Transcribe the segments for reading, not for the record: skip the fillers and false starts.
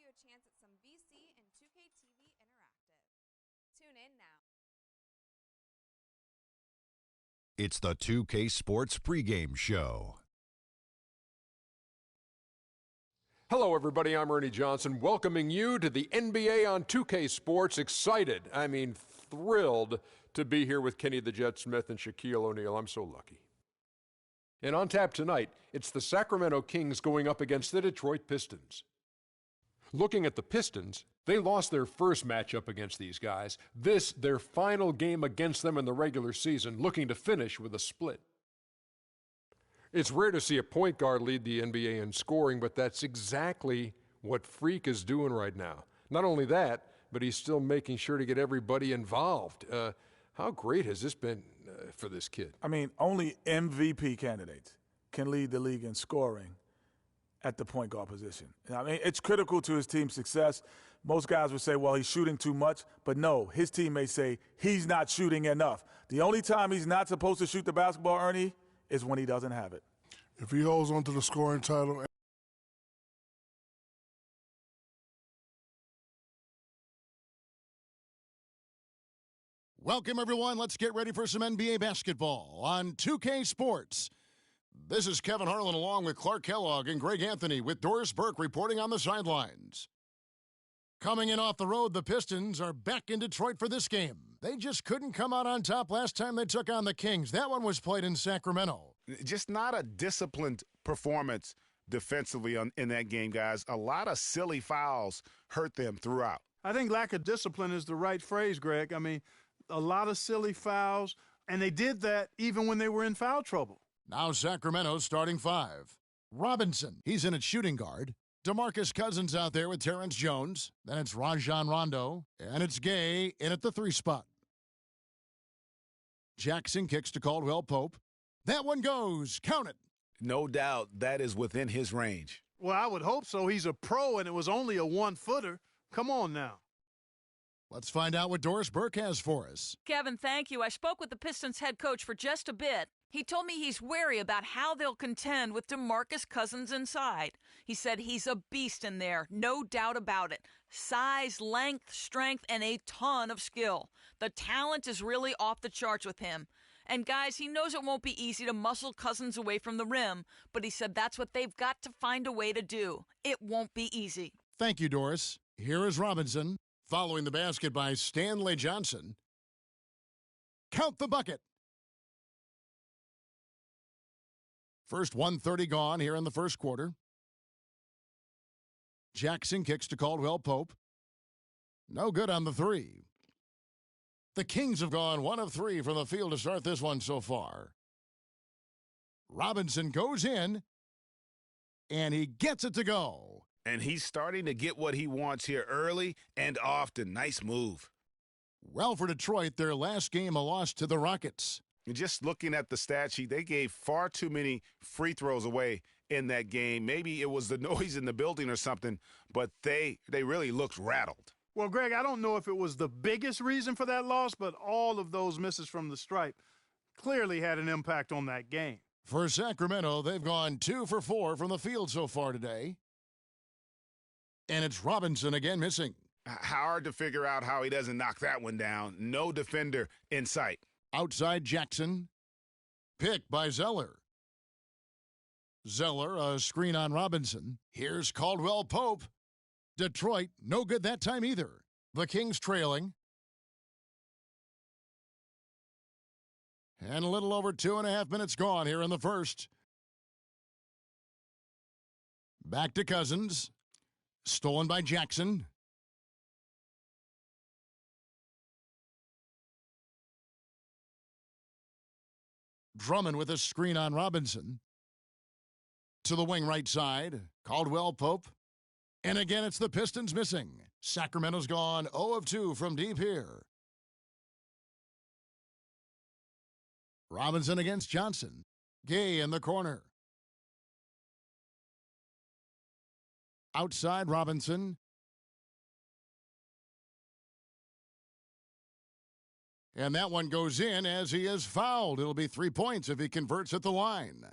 you a chance at some VC and 2K TV Interactive. Tune in now. It's the 2K Sports pregame show. Hello, everybody. I'm Ernie Johnson, welcoming you to the NBA on 2K Sports. Excited, thrilled to be here with Kenny the Jet Smith and Shaquille O'Neal. I'm so lucky. And on tap tonight, it's the Sacramento Kings going up against the Detroit Pistons. Looking at the Pistons, they lost their first matchup against these guys. This, their final game against them in the regular season, looking to finish with a split. It's rare to see a point guard lead the NBA in scoring, but that's exactly what Freak is doing right now. Not only that, but he's still making sure to get everybody involved. How great has this been for this kid? Only MVP candidates can lead the league in scoring at the point guard position. It's critical to his team's success. Most guys would say, well, he's shooting too much, but no, his teammates say he's not shooting enough. The only time he's not supposed to shoot the basketball, Ernie, is when he doesn't have it. If he holds on to the scoring title. Welcome, everyone. Let's get ready for some NBA basketball on 2K Sports. This is Kevin Harlan along with Clark Kellogg and Greg Anthony with Doris Burke reporting on the sidelines. Coming in off the road, the Pistons are back in Detroit for this game. They just couldn't come out on top last time they took on the Kings. That one was played in Sacramento. Just not a disciplined performance defensively in that game, guys. A lot of silly fouls hurt them throughout. I think lack of discipline is the right phrase, Greg. A lot of silly fouls, and they did that even when they were in foul trouble. Now Sacramento's starting five. Robinson, he's in at shooting guard. DeMarcus Cousins out there with Terrence Jones. Then it's Rajon Rondo, and it's Gay in at the 3 spot. Jackson kicks to Caldwell Pope. That one goes. Count it. No doubt that is within his range. Well, I would hope so. He's a pro, and it was only a 1-footer. Come on now. Let's find out what Doris Burke has for us. Kevin, thank you. I spoke with the Pistons head coach for just a bit. He told me he's wary about how they'll contend with DeMarcus Cousins inside. He said he's a beast in there, no doubt about it. Size, length, strength, and a ton of skill. The talent is really off the charts with him. And guys, he knows it won't be easy to muscle Cousins away from the rim, but he said that's what they've got to find a way to do. It won't be easy. Thank you, Doris. Here is Robinson, following the basket by Stanley Johnson. Count the bucket. First 1:30 gone here in the first quarter. Jackson kicks to Caldwell Pope. No good on the 3. The Kings have gone 1 of 3 from the field to start this one so far. Robinson goes in, and he gets it to go. And he's starting to get what he wants here early and often. Nice move. Well, for Detroit, their last game a loss to the Rockets. And just looking at the stat sheet, they gave far too many free throws away in that game. Maybe it was the noise in the building or something, but they really looked rattled. Well, Greg, I don't know if it was the biggest reason for that loss, but all of those misses from the stripe clearly had an impact on that game. For Sacramento, they've gone 2 for 4 from the field so far today. And it's Robinson again missing. Hard to figure out how he doesn't knock that one down. No defender in sight. Outside Jackson. Picked by Zeller. Zeller, a screen on Robinson. Here's Caldwell Pope. Detroit, no good that time either. The Kings trailing. And a little over 2.5 minutes gone here in the first. Back to Cousins. Stolen by Jackson. Drummond with a screen on Robinson. To the wing right side. Caldwell Pope. And again, it's the Pistons missing. Sacramento's gone 0 of 2 from deep here. Robinson against Johnson. Gay in the corner. Outside Robinson. And that one goes in as he is fouled. It'll be 3 points if he converts at the line.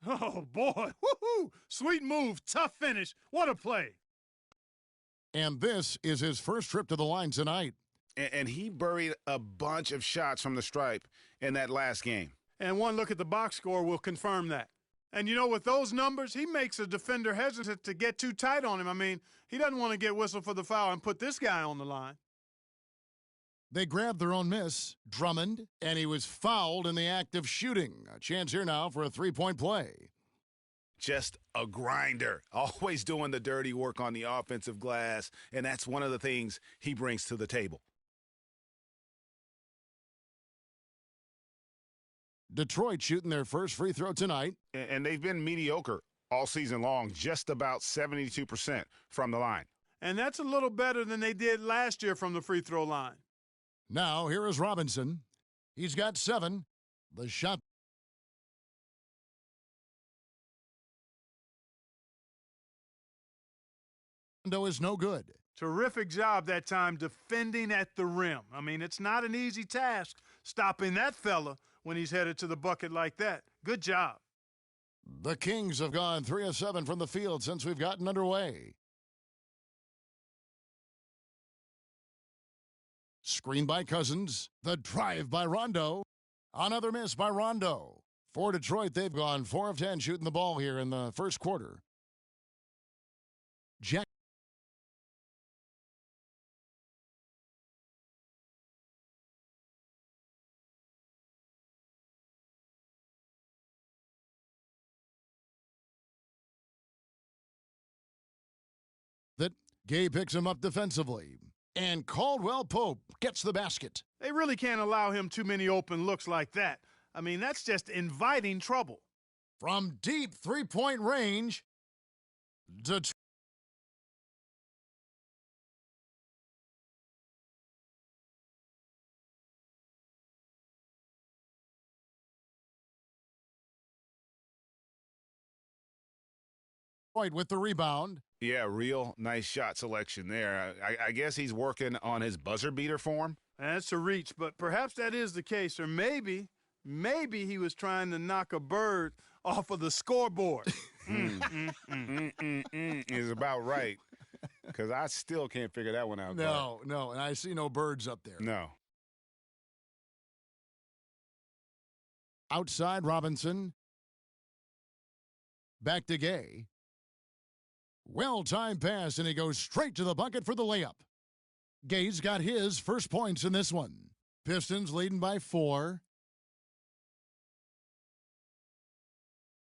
Oh, boy. Woohoo! Sweet move. Tough finish. What a play. And this is his first trip to the line tonight. And he buried a bunch of shots from the stripe in that last game. And one look at the box score will confirm that. And, with those numbers, he makes a defender hesitant to get too tight on him. I mean, he doesn't want to get whistled for the foul and put this guy on the line. They grabbed their own miss, Drummond, and he was fouled in the act of shooting. A chance here now for a three-point play. Just a grinder, always doing the dirty work on the offensive glass, and that's one of the things he brings to the table. Detroit shooting their first free throw tonight. And they've been mediocre all season long, just about 72% from the line. And that's a little better than they did last year from the free throw line. Now, here is Robinson. He's got 7. The shot is no good. Terrific job that time defending at the rim. I mean, it's not an easy task stopping that fella when he's headed to the bucket like that. Good job. The Kings have gone 3 of 7 from the field since we've gotten underway. Screen by Cousins. The drive by Rondo. Another miss by Rondo. For Detroit, they've gone 4 of 10 shooting the ball here in the first quarter. Jack. That Gay picks him up defensively. And Caldwell Pope gets the basket. They really can't allow him too many open looks like that. I mean, that's just inviting trouble. From deep three-point range, Detroit. With the rebound. Yeah, real nice shot selection there. I guess he's working on his buzzer beater form. That's a reach, but perhaps that is the case. Or maybe he was trying to knock a bird off of the scoreboard. Is about right. Because I still can't figure that one out. No, and I see no birds up there. No. Outside Robinson. Back to Gay. Well-timed pass, and he goes straight to the bucket for the layup. Gay's got his first points in this one. Pistons leading by 4.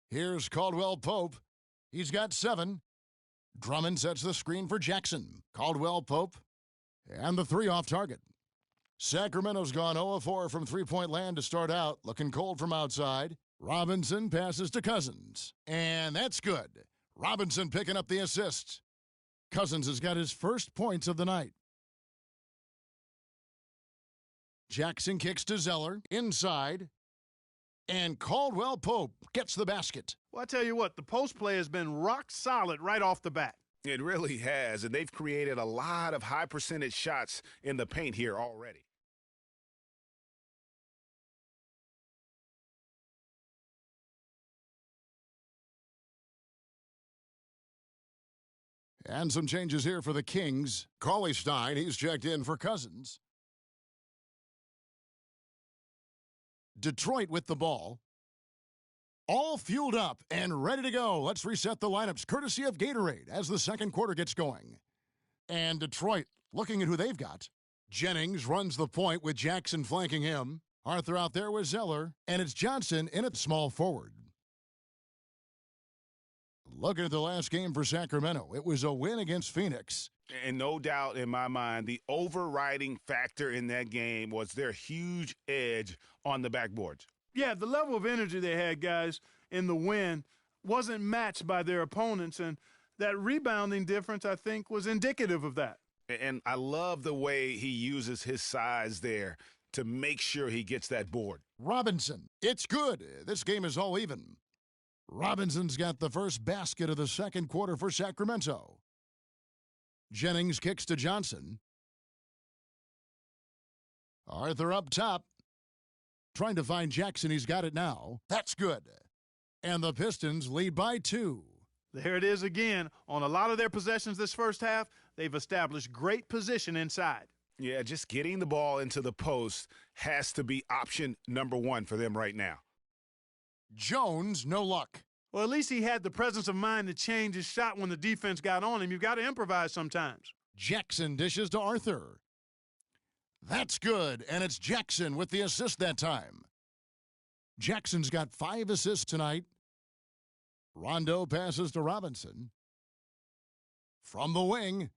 Here's Caldwell Pope. He's got 7. Drummond sets the screen for Jackson. Caldwell Pope, and the 3 off target. Sacramento's gone 0 of 4 from three-point land to start out, looking cold from outside. Robinson passes to Cousins, and that's good. Robinson picking up the assist. Cousins has got his first points of the night. Jackson kicks to Zeller, inside. And Caldwell Pope gets the basket. Well, I tell you what, the post play has been rock solid right off the bat. It really has, and they've created a lot of high percentage shots in the paint here already. And some changes here for the Kings. Cauley Stein, he's checked in for Cousins. Detroit with the ball. All fueled up and ready to go. Let's reset the lineups courtesy of Gatorade as the second quarter gets going. And Detroit looking at who they've got. Jennings runs the point with Jackson flanking him. Arthur out there with Zeller. And it's Johnson in at small forward. Looking at the last game for Sacramento, it was a win against Phoenix. And no doubt in my mind, the overriding factor in that game was their huge edge on the backboards. Yeah, the level of energy they had, guys, in the win wasn't matched by their opponents, and that rebounding difference, I think, was indicative of that. And I love the way he uses his size there to make sure he gets that board. Robinson, it's good. This game is all even. Robinson's got the first basket of the second quarter for Sacramento. Jennings kicks to Johnson. Arthur up top. Trying to find Jackson. He's got it now. That's good. And the Pistons lead by 2. There it is again. On a lot of their possessions this first half, they've established great position inside. Yeah, just getting the ball into the post has to be option number one for them right now. Jones, no luck. Well, at least he had the presence of mind to change his shot when the defense got on him. You've got to improvise sometimes. Jackson dishes to Arthur. That's good, and it's Jackson with the assist that time. Jackson's got 5 assists tonight. Rondo passes to Robinson. From the wing.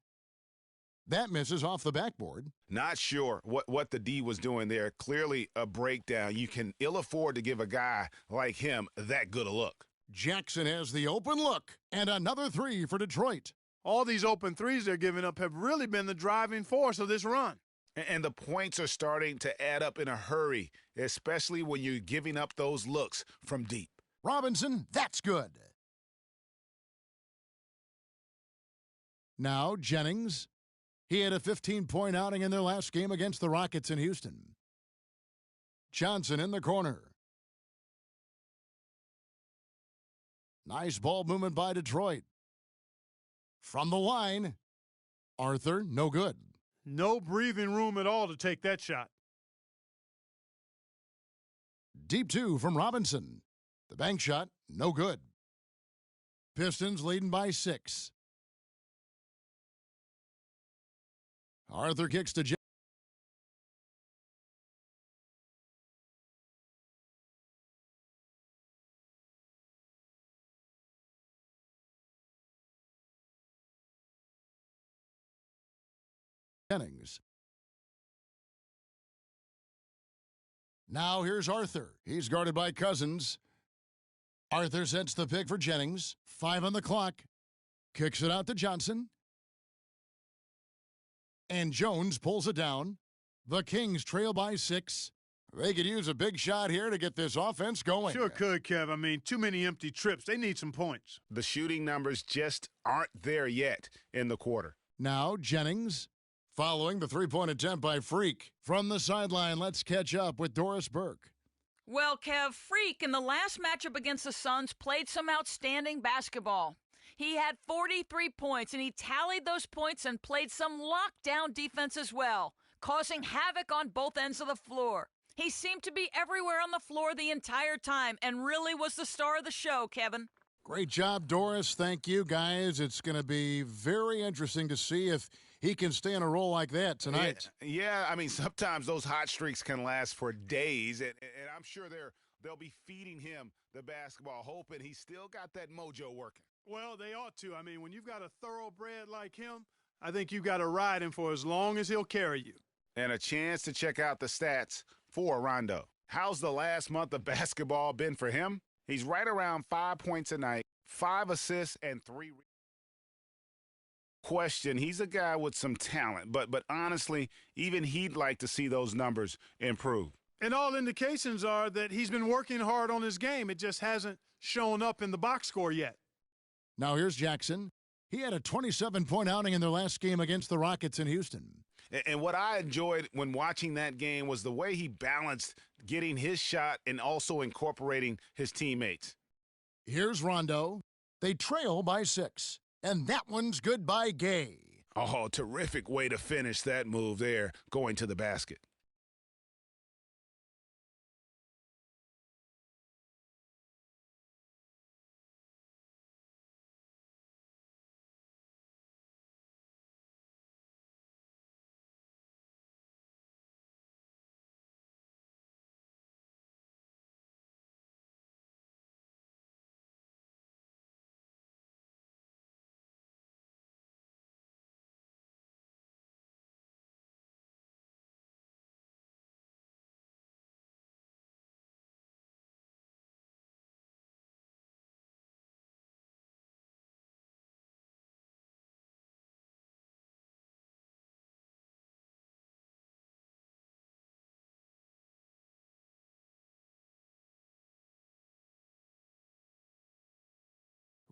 That misses off the backboard. Not sure what the D was doing there. Clearly a breakdown. You can ill afford to give a guy like him that good a look. Jackson has the open look, and another 3 for Detroit. All these open threes they're giving up have really been the driving force of this run. And the points are starting to add up in a hurry, especially when you're giving up those looks from deep. Robinson, that's good. Now Jennings. He had a 15-point outing in their last game against the Rockets in Houston. Johnson in the corner. Nice ball movement by Detroit. From the line, Arthur, no good. No breathing room at all to take that shot. Deep 2 from Robinson. The bank shot, no good. Pistons leading by 6. Arthur kicks to Jennings. Now here's Arthur. He's guarded by Cousins. Arthur sets the pick for Jennings. 5 on the clock. Kicks it out to Johnson. And Jones pulls it down. The Kings trail by 6. They could use a big shot here to get this offense going. Sure could, Kev. I mean, too many empty trips. They need some points. The shooting numbers just aren't there yet in the quarter. Now Jennings following the 3-point attempt by Freak. From the sideline, let's catch up with Doris Burke. Well, Kev, Freak in the last matchup against the Suns played some outstanding basketball. He had 43 points, and he tallied those points and played some lockdown defense as well, causing havoc on both ends of the floor. He seemed to be everywhere on the floor the entire time and really was the star of the show, Kevin. Great job, Doris. Thank you, guys. It's going to be very interesting to see if he can stay in a role like that tonight. Yeah, I mean, sometimes those hot streaks can last for days, and I'm sure they'll be feeding him the basketball, hoping he's still got that mojo working. Well, they ought to. I mean, when you've got a thoroughbred like him, I think you've got to ride him for as long as he'll carry you. And a chance to check out the stats for Rondo. How's the last month of basketball been for him? He's right around 5 points a night, 5 assists, and 3 question. He's a guy with some talent, but honestly, even he'd like to see those numbers improve. And all indications are that he's been working hard on his game. It just hasn't shown up in the box score yet. Now here's Jackson. He had a 27-point outing in their last game against the Rockets in Houston. And what I enjoyed when watching that game was the way he balanced getting his shot and also incorporating his teammates. Here's Rondo. They trail by 6. And that one's good by Gay. Oh, terrific way to finish that move there, going to the basket.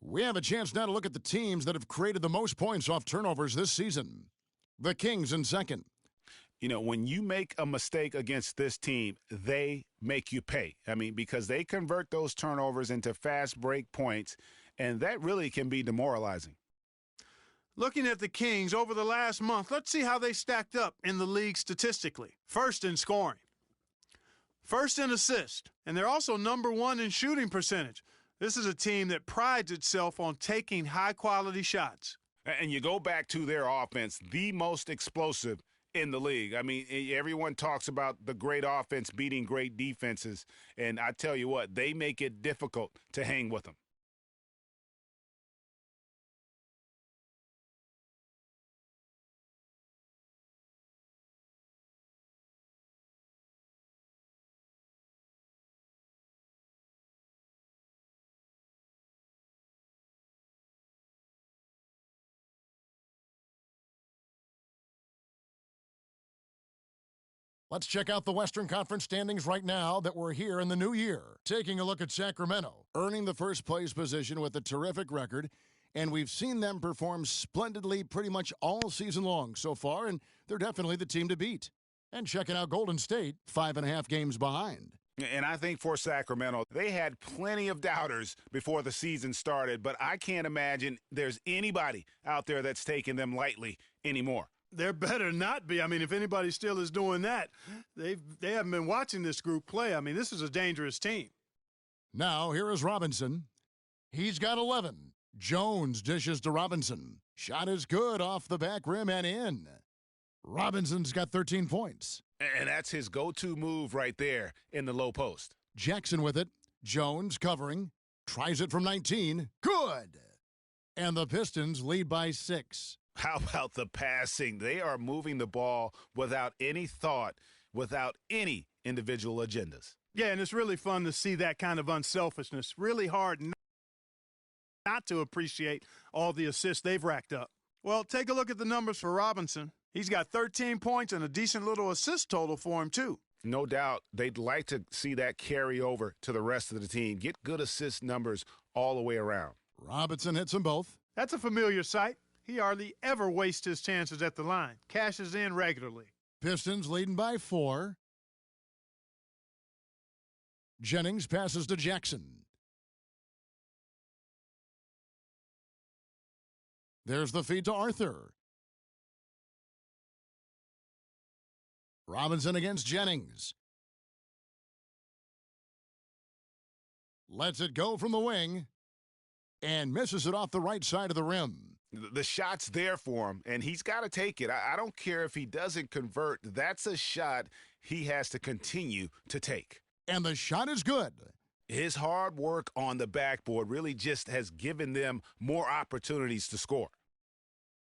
We have a chance now to look at the teams that have created the most points off turnovers this season. The Kings in second. You know, when you make a mistake against this team, they make you pay. I mean, because they convert those turnovers into fast break points, and that really can be demoralizing. Looking at the Kings over the last month, let's see how they stacked up in the league statistically. First in scoring, first in assists, and they're also number one in shooting percentage. This is a team that prides itself on taking high-quality shots. And you go back to their offense, the most explosive in the league. I mean, everyone talks about the great offense beating great defenses, and I tell you what, they make it difficult to hang with them. Let's check out the Western Conference standings right now that we're here in the new year. Taking a look at Sacramento, earning the first place position with a terrific record, and we've seen them perform splendidly pretty much all season long so far, and they're definitely the team to beat. And checking out Golden State, 5.5 games behind. And I think for Sacramento, they had plenty of doubters before the season started, but I can't imagine there's anybody out there that's taking them lightly anymore. There better not be. I mean, if anybody still is doing that, they haven't been watching this group play. I mean, this is a dangerous team. Now, here is Robinson. He's got 11. Jones dishes to Robinson. Shot is good off the back rim and in. Robinson's got 13 points. And that's his go-to move right there in the low post. Jackson with it. Jones covering. Tries it from 19. Good. And the Pistons lead by 6. How about the passing? They are moving the ball without any thought, without any individual agendas. Yeah, and it's really fun to see that kind of unselfishness. Really hard not to appreciate all the assists they've racked up. Well, take a look at the numbers for Robinson. He's got 13 points and a decent little assist total for him, too. No doubt they'd like to see that carry over to the rest of the team. Get good assist numbers all the way around. Robinson hits them both. That's a familiar sight. He hardly ever wastes his chances at the line. Cashes in regularly. Pistons leading by 4. Jennings passes to Jackson. There's the feed to Arthur. Robinson against Jennings. Lets it go from the wing and misses it off the right side of the rim. The shot's there for him, and he's got to take it. I don't care if he doesn't convert. That's a shot he has to continue to take. And the shot is good. His hard work on the backboard really just has given them more opportunities to score.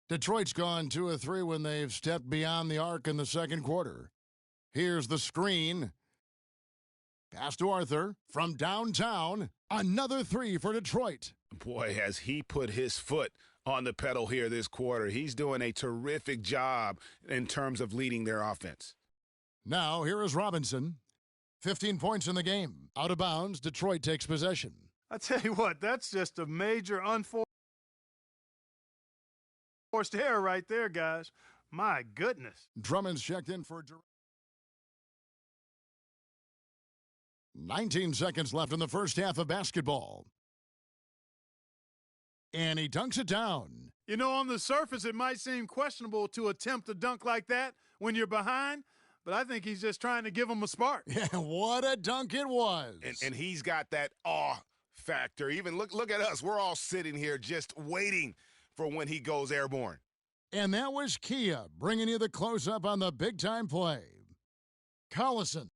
Detroit's gone 2 of 3 when they've stepped beyond the arc in the second quarter. Here's the screen. Pass to Arthur from downtown. Another 3 for Detroit. Boy, has he put his foot on the pedal here this quarter. He's doing a terrific job in terms of leading their offense. Now, here is Robinson. 15 points in the game. Out of bounds, Detroit takes possession. I tell you what, that's just a major unforced error right there, guys. My goodness. Drummond's checked in for 19 seconds left in the first half of basketball. And he dunks it down. You know, on the surface, it might seem questionable to attempt a dunk like that when you're behind, but I think he's just trying to give him a spark. Yeah, what a dunk it was. And he's got that awe factor. Even look at us. We're all sitting here just waiting for when he goes airborne. And that was Kia bringing you the close-up on the big-time play. Collison